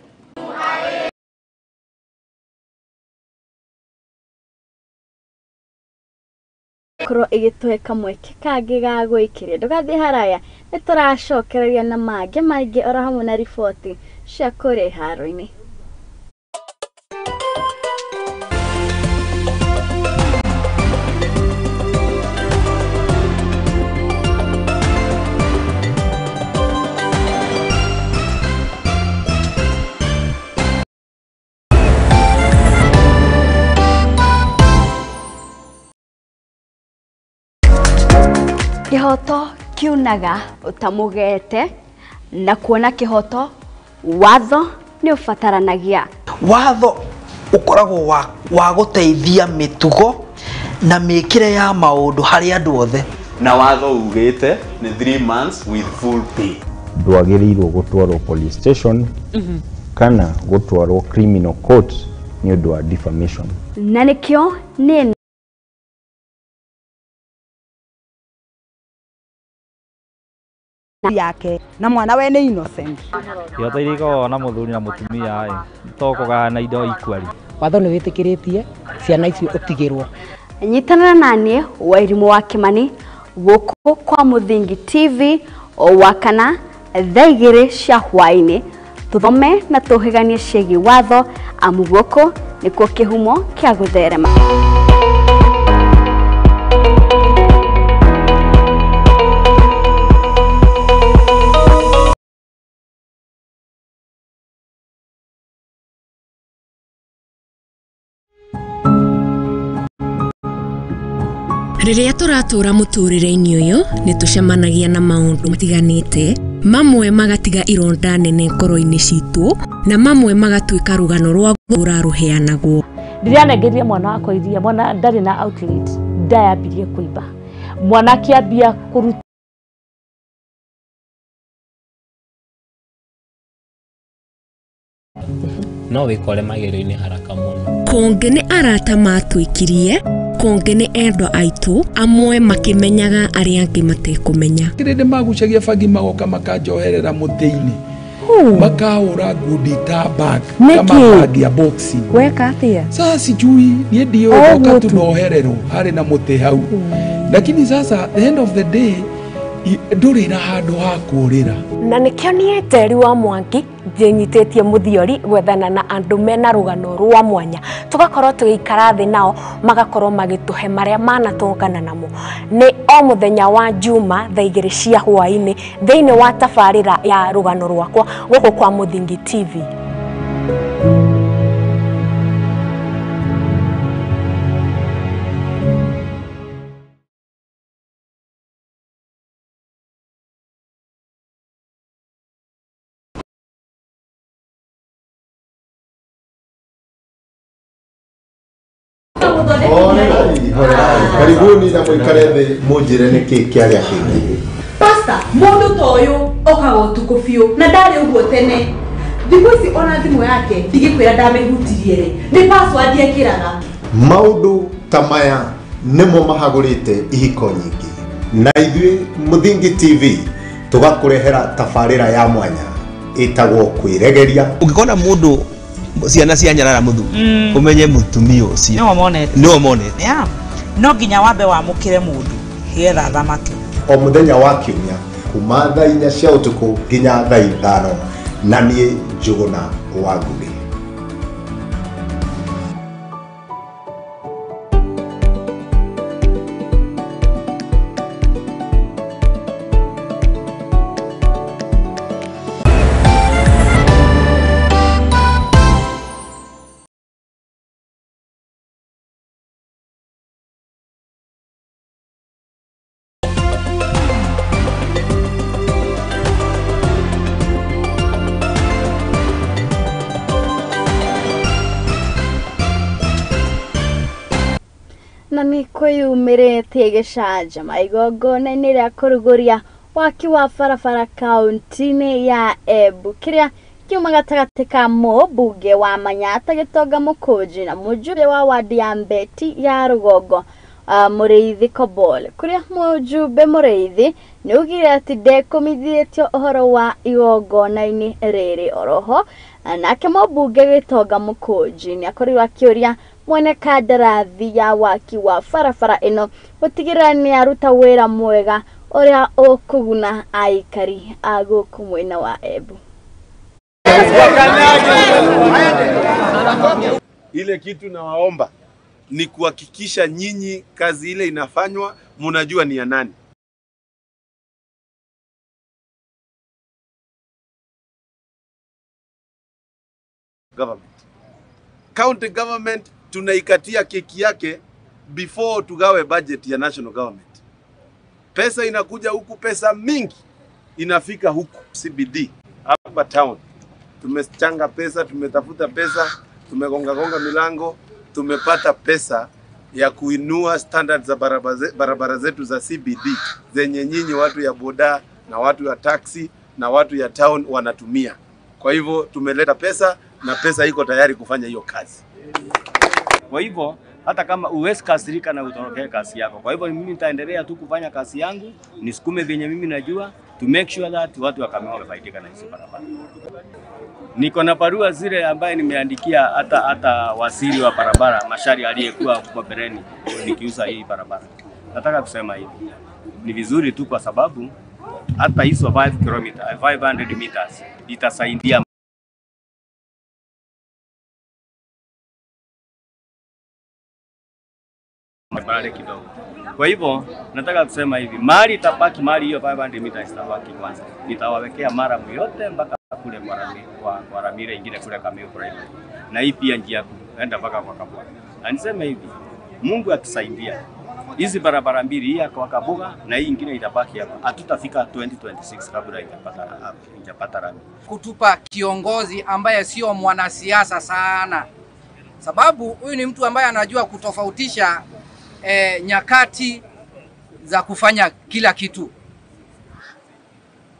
Koro igitweka mweke kangi ga gwikiria ndugathi haraya nituracokereria na maingi ora hamwe na riboti cia kuri haro-ini. Kihoto kiunaga utamugete na kuona kihoto watho ni ufataranagia. Watho ukoragwo wa guteithia mitugo na mikire ya maundu hari andu othe. Na watho ugite ni 3 months with full pay. Ndwagĩrĩirwo gũtwarwo police station kana gũtwarwo criminal court ni ũndũ wa defamation. Na nikio ni yake na mwana we ni innocent. Kihoto iriko na muthuri na mutumia tokoga na indo ikwari. Watho ni witikiritie ciana icio utigirwo. Nyitanira nanie Wairimu wa Kimani guku kwa Muthingi TV o wakana thaigire cia hwaini tuthome na tuhiganie ciegi watho amu guku nikuo kihumo kia gutherema. Riria turatura muturire-ini uyu nitucemanagia na maundu matiganite, mamwe magatiga ironda nene ngoro-ini citu na mamwe magatuika rugano rwa ruraruheanagwo. Ndirianengeria mwana wakwa iria, mwana ndari na outlet, ndayambirie kuiba, mwana kiambia kuruta no wikore magero-ini haraka muno. Konge ni arata matwikirie, konge ni endwa aitu, amwe makimenyaga aria angi matekumenya. Kirinde magucagia bangi magoka makanjoherera muti-ini makahura ngundi ta bag kama bag ya boxi weka atia. Sasa sijui nie ndio oka tunoherero hari na muti hau, lakini sasa the end of the day nduri na handu ha kurira. Na nikio nie Teri wa Mwangi njinyitetie muthiori gwethana na andu mena rugano rwa mwanya, tugakorwo tugikara thi nao magakorwo magituhe maria manatongana namo. Ni o muthenya wa Juma thaa 2 cia hwaini thiini wa tabarira ya rugano rwakwa guku kwa Muthingi TV. Karibuni na mwikare thi munjire niki kiaria kingi. Pastor, mundu toyo okaga utuku biu na ndari uguo tene. Thiku ici ona thimu yake ndigikwira ndamihutirie ri. Ni password yekiraga. Maundu ta maya nimo mahagurite ihiko nyingi. Na ithui Muthingi TV tugakurehera tabarira ya mwanya itagwo kwiregeria. Ungikona mundu ciana cia nyarara muthu umenye mutumia ucio no monete no nginya wambe wamukire mundu getha thamake. O muthenya wa kiumia kuma thaa 4 cia utuku nginya thaa 5 na nie Njuguna wa Ngugi. Na ni kwiyumirite gicanjama igongona-ini ria kuruguria waki wa barabara kaunti-ini ya Embu, kiria kiuma gatagati ka mũmbunge wa Manyata Gitonga Mũkũnji na mũjumbe wa wadi ya Mbeti ya Rugongo Mũrĩithi Kobole, kuria mũjumbe Mũrĩithi ni ugire ati ndekumithĩtio ũhoro wa igongona-ini rĩrĩ. Oroho nake mũmbunge Gitonga Mũkũnji ni akorirwo akĩũria mwene kandarathi ya waki wa barabara ino gutigirira ni aruta wira mwega uria ukuguna aikari a guku mwena wa Embu. Ile kitu nawaomba ni kuhakikisha nyinyi kazi ile inafanywa mnajua ni ya nani. Government. County government tunaikatia keki yake before tugawe budget ya national government. Pesa inakuja huku, pesa mingi inafika huku CBD hapa town. Tumechanga pesa, tumetafuta pesa, tumegonga milango, tumepata pesa ya kuinua standards za barabara zetu za CBD zenye nyinyi watu ya boda na watu ya taxi na watu ya town wanatumia. Kwa hivyo tumeleta pesa na pesa iko tayari kufanya hiyo kazi. Kwa hivyo hata kama uwezi kasirika na utorokee kazi yako. Kwa hivyo mimi nitaendelea tu kufanya kazi yangu, nisukume venye mimi najua to make sure that watu wa Kakamega wafaidika na hizo barabara. Niko na barua zile ambaye nimeandikia hata waziri wa barabara Mashari aliyekuwa huko Bereni nikiuza hii barabara. Nataka kusema hivi. Ni vizuri tu kwa sababu hata hizo 500 meters itasaidia temporary kidogo. Kwa hivyo nataka kusema hivi, mali itabaki, mali hiyo 500 meters itabaki kwanza. Nitawawekea mara yote mpaka kule kwa Ramire ingine kule Kameu Private. Na hii pia njia kuenda mpaka kwa Kabuga. Na niseme hivi, Mungu atusaidia. Hizi barabara mbili, hii kwa Kabuga na hii ingine itabaki hapa. Hatutafika 2026 kabla haijapata rami. Kutupa kiongozi ambaye sio mwanasiasa sana. Sababu huyu ni mtu ambaye anajua kutofautisha nyakati za kufanya kila kitu.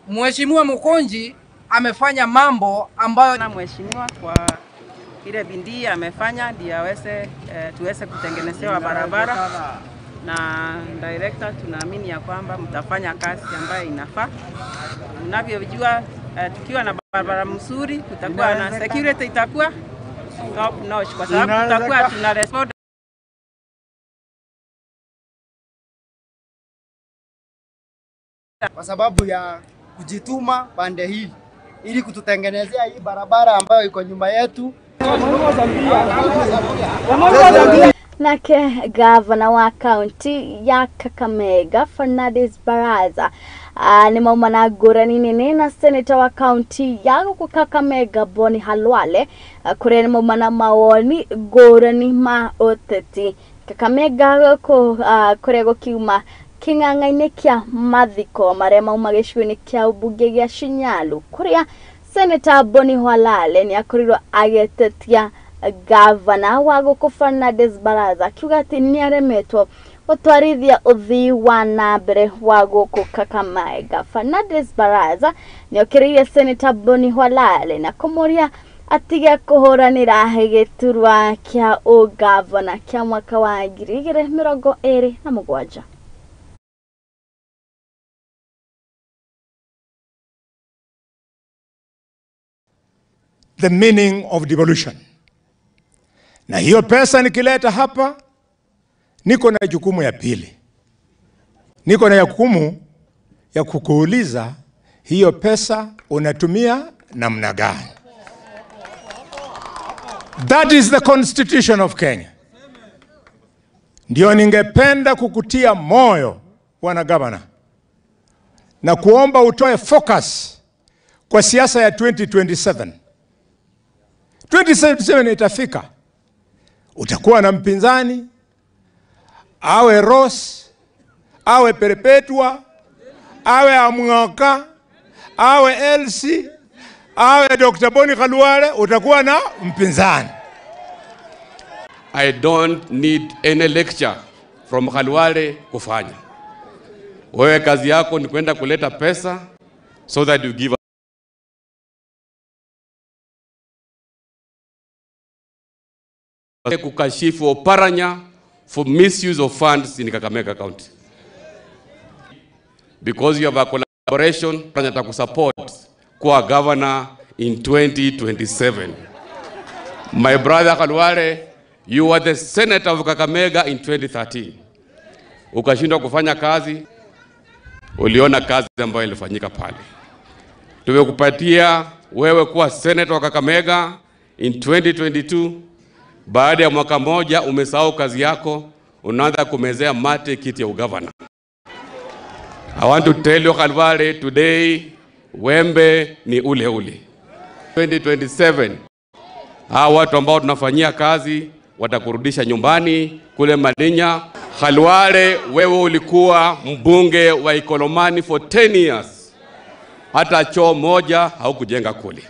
Mheshimiwa Mukonji amefanya mambo ambayo na mheshimiwa kwa ile bidii amefanya ndio aweze tuweze kutengenezewa barabara, na director tunaamini ya kwamba mtafanya kazi ambayo inafaa. Mnavyojua tukiwa na barabara mzuri tutakuwa na security itakuwa top notch kwa sababu tutakuwa tuna respond kwa sababu ya kujituma pande hii ili kututengenezea hii barabara ambayo iko nyuma yetu. Nake gavana wa kaunti ya Kakamega Fernandes Baraza ni maumana ngũrani nene na seneta wa kaunti ya Kakamega Boni Halwale kũrĩa nĩ maumana mawoni ngũrani ma ũteti. Kakamega kũrĩa gũkiuma kĩng'ang'a-inĩ kĩa mathiko marĩa mauma gĩcigo-inĩ kĩa ũmbunge gĩa Shinyalu, kũrĩa seneta Boni Halwale nĩ akorirwo agĩtetia gavana wa gũkũ Fernandes Baraza akiuga atĩ nĩ aremetwo gũtwarithia ũthii wa na mbere wa gũkũ Kakamega. Fernandes Baraza nĩ okĩrĩire seneta Boni Halwale na kũmũria atige kũhũranĩra gĩturwa kĩa ũgavana kĩa mwaka wa 2027. The meaning of devolution. Na hiyo pesa nikileta hapa, niko na jukumu ya pili. Niko na jukumu ya kukuuliza hiyo pesa unatumia namna gani. That is the constitution of Kenya. Ndio ningependa kukutia moyo bwana gavana, na kuomba utoe focus kwa siasa ya 2027. 2027 itafika. Utakuwa na mpinzani, awe Ross, awe Perpetua, awe Amng'oka, awe Elsie, awe Dr. Boni Halwale, utakuwa na mpinzani. I don't need any lecture from Halwale kufanya. Wewe kazi yako ni kwenda kuleta pesa so that you give kukashifu Oparanya for misuse of funds in Kakamega County. Because you have a collaboration, Oparanya takusupport kwa governor in 2027. My brother Halwale, you were the senator of Kakamega in 2013. Ukashindwa kufanya kazi, uliona kazi ambayo ilifanyika pale. Tumekupatia wewe kuwa senator wa Kakamega in 2022. Baada ya mwaka moja umesahau kazi yako, unaanza kumezea mate kiti ya ugavana. I want to tell you Halwale, today wembe ni ule ule. 2027 hawa watu ambao tunafanyia kazi watakurudisha nyumbani kule Madinya. Halwale, wewe ulikuwa mbunge wa Ikolomani for 10 years. Hata choo moja haukujenga kule.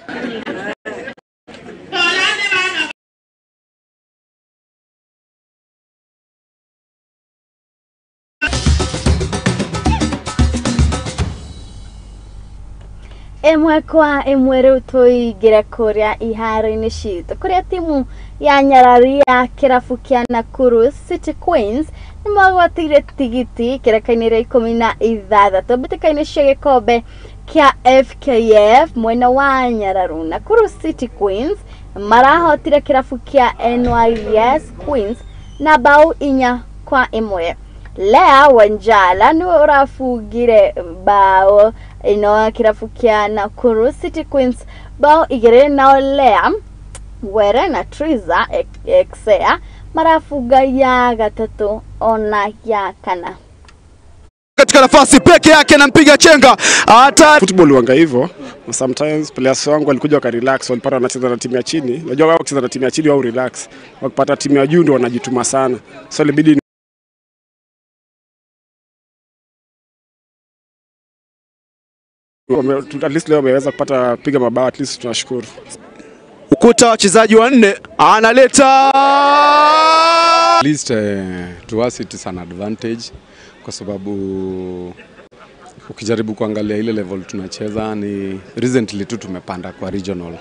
Emwe kwa emwe rĩu tũingĩre kũrĩa iharo-inĩ citũ kũrĩa timu ya Nyarari ya kĩrabu kĩa Nakuru City Queens nĩ magwatĩire tigiti kĩreka-inĩ rĩa 16 mbĩtĩka-inĩ cia gĩkombe kĩa FKF mwena wa Nyararu. Nakuru City Queens marahotire kĩrabu kĩa NYS Queens na bao 4-1. Lea Wanjala niwe urafungire bao ino kĩrabu kĩa Nakuru City Queens bao 2, nao Lea Were na Triza Exea marafunga ya gatatu ona ya kana. Katika nafasi peke yake anampiga chenga hata football wanga hivyo. Sometimes players wangu walikuja wakarelax, walipata wanacheza na timu ya chini. Unajua wao kucheza na timu ya chini wao relax, wakipata timu ya juu ndio wanajituma sana, so ilibidi at least leo wameweza kupata piga mabao, at least tunashukuru. Ukuta wachezaji wanne analeta at least to us it is an advantage kwa sababu ukijaribu kuangalia ile level tunacheza ni recently tu tumepanda kwa regional,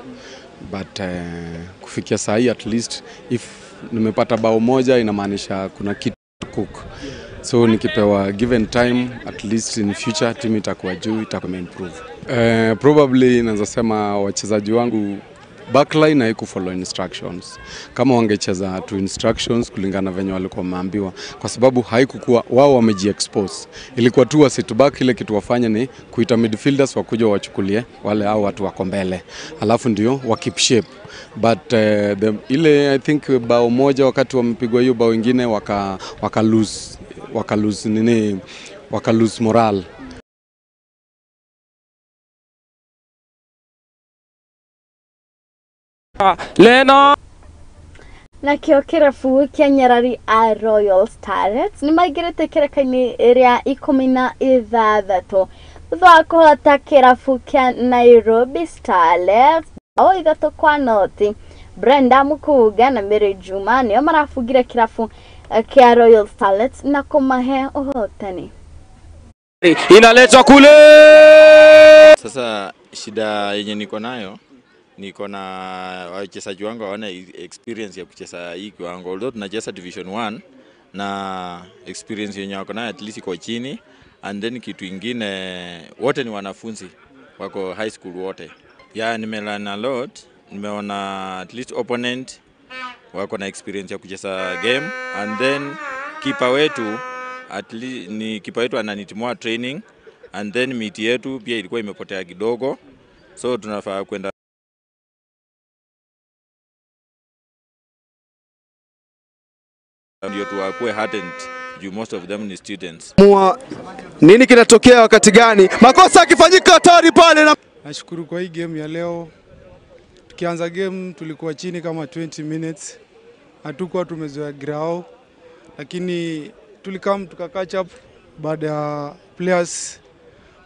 but kufikia saa hii at least if nimepata bao moja inamaanisha kuna kitu cook, so nikipewa given time at least in future team itakuwa juu, itakuwa improve. Probably naweza sema wachezaji wangu backline haiku follow instructions. Kama wangecheza to instructions kulingana venye walikuwa wameambiwa, kwa sababu haikukuwa wao wamejiexpose. Ilikuwa tu wasit back, ile kitu wafanya ni kuita midfielders wakuja wachukulie wale au watu wako mbele, alafu ndio wa keep shape. But ile I think bao moja wakati wamepigwa hiyo bao ingine waka lose morale. Lena na kio kirabu kia Nyarari a Royal Starlets ni maigirite kirekaini ria 16 thutha kuhota kirabu kia Nairobi Starlets o 3 kwa noti. Brenda Mukuga na Mary Juma nio marafungire kirabu kia Royal Starlets na kumahe uhotani. Inaletwa kule. Sasa shida yenye niko nayo, niko na wachezaji wangu hawana experience ya kucheza hii kiwango. Although tunacheza division 1 na experience yenye wako nayo at least iko chini, and then kitu ingine wote ni wanafunzi wako high school wote. Nimelearn a lot, nimeona at least opponent wako na experience ya kucheza game, and then kipa wetu at least ni kipa wetu ananitimua training, and then miti yetu pia ilikuwa imepotea kidogo, so tunafaa kwenda ndio tuwakuwe hardened juu most of them ni students. Nini kinatokea wakati gani? Makosa akifanyika hatari pale na nashukuru kwa hii game ya leo. Tukianza game tulikuwa chini kama 20 minutes. Hatukuwa tumezoea grao, lakini tulikam tukakatch up baada ya players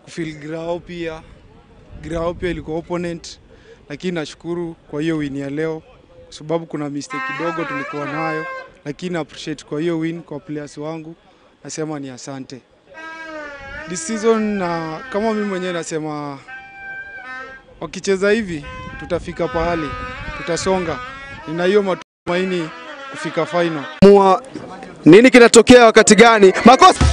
kufeel grao pia ilikuwa opponent, lakini nashukuru kwa hiyo win ya leo sababu kuna mistake kidogo tulikuwa nayo, lakini appreciate kwa hiyo win kwa players wangu, nasema ni asante. This season na kama mimi mwenyewe nasema wakicheza hivi tutafika pahali, tutasonga. Nina hiyo matumaini kufika final. Nini kinatokea wakati gani? Makosa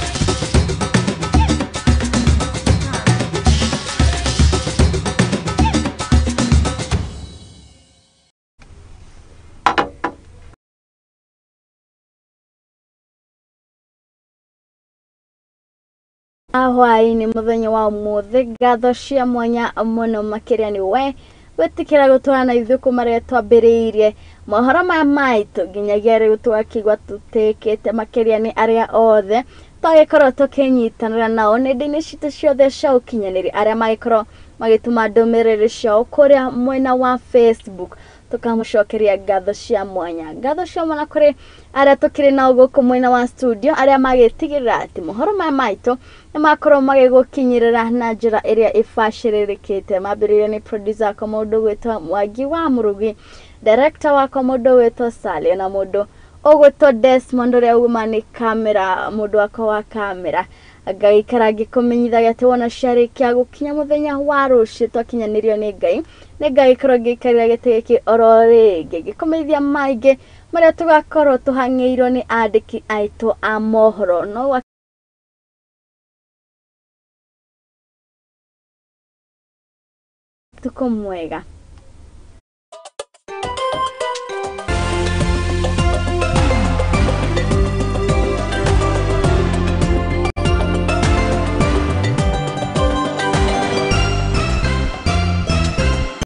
ahwai ni muthenya wa umuthi ngatho cia mwanya muno makiria ni we wetikira gutwana ithu kumaria twambiriirie mohoro ma maitu nginyagia riu twakigwa tutekete makiria ni aria othe twagikorwo tukinyitanira nao nenda-ini citu ciothe cia ukinyaniri aria magikorwo magituma ndumiriri ciao kuria mwena wa Facebook. Tukamucokeria ngatho cia mwanya kuri aria tukiri nao guku mwena wa studio aria magitigirira ati mohoro ma maitu ni makorwo magigukinyirira na njira iria ibashiririkite. Mambiririe ni producer kwa mundu gwitwa Mwangi wa Murugi, director wa kwa mundu gwitwa Sale, na mundu ogwitwa Desmond uria uma ni kamera, mundu wako wa kamera agaikara agikumenyithagia ati wona ciarikia gukinya muthenya wa rucio twakinyanirio ni Ngai ikorwo gikarira gite giki oro ringi gikomithia maingi maria tugakorwo tuhang'eirwo ni andiki aitu a mohoro no tuko mwega.